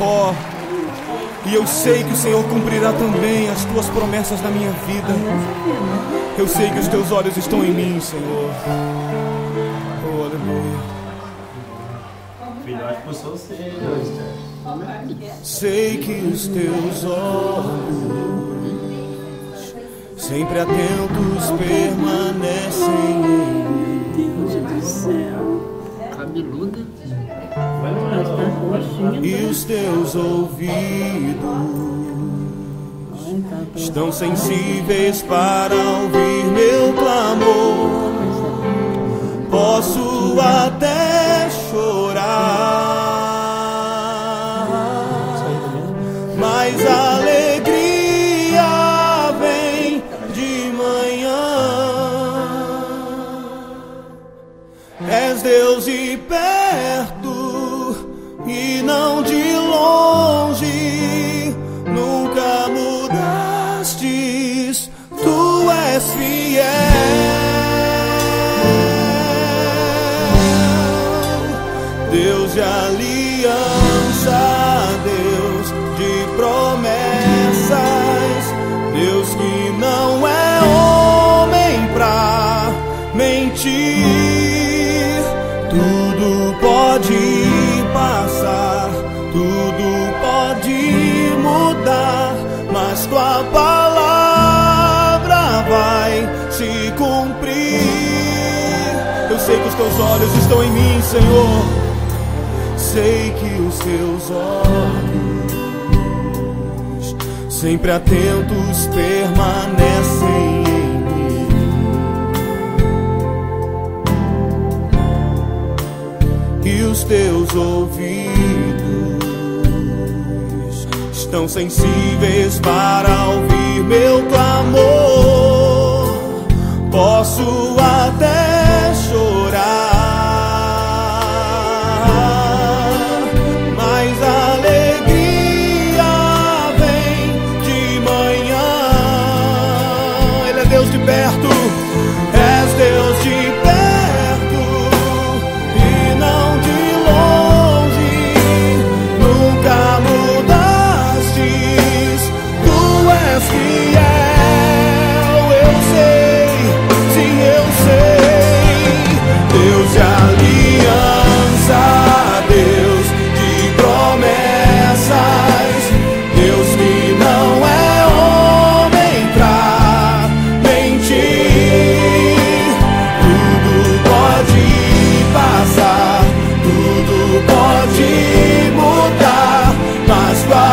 Oh, e eu sei que o Senhor cumprirá também as tuas promessas na minha vida. Eu sei que os teus olhos estão em mim, Senhor. Oh, aleluia. Filho, acho que você sei que os teus olhos sempre atentos permanecem em mim. Deus do céu. Cabeluda. E os teus ouvidos estão sensíveis para ouvir meu clamor. Posso até chorar, mas a alegria vem de manhã. És Deus de perto e não de longe, nunca mudastes, tu és fiel. Deus de aliança, Deus de promessas, Deus que não é homem pra mentir. Tudo pode passar, tudo pode mudar, mas tua palavra vai se cumprir. Eu sei que os teus olhos estão em mim, Senhor. Sei que os teus olhos sempre atentos permanecem em mim. E os teus ouvidos estão sensíveis para ouvir meu clamor. Posso até chorar, mas a alegria vem de manhã. Ele é Deus de perto, és Deus de perto e não de longe, nunca mudastes, tu és fiel. Eu sei, sim, eu sei. Deus de aliança, Deus de promessas, Deus que não é homem pra mentir. Tudo pode passar, tudo pode mudar, mas tua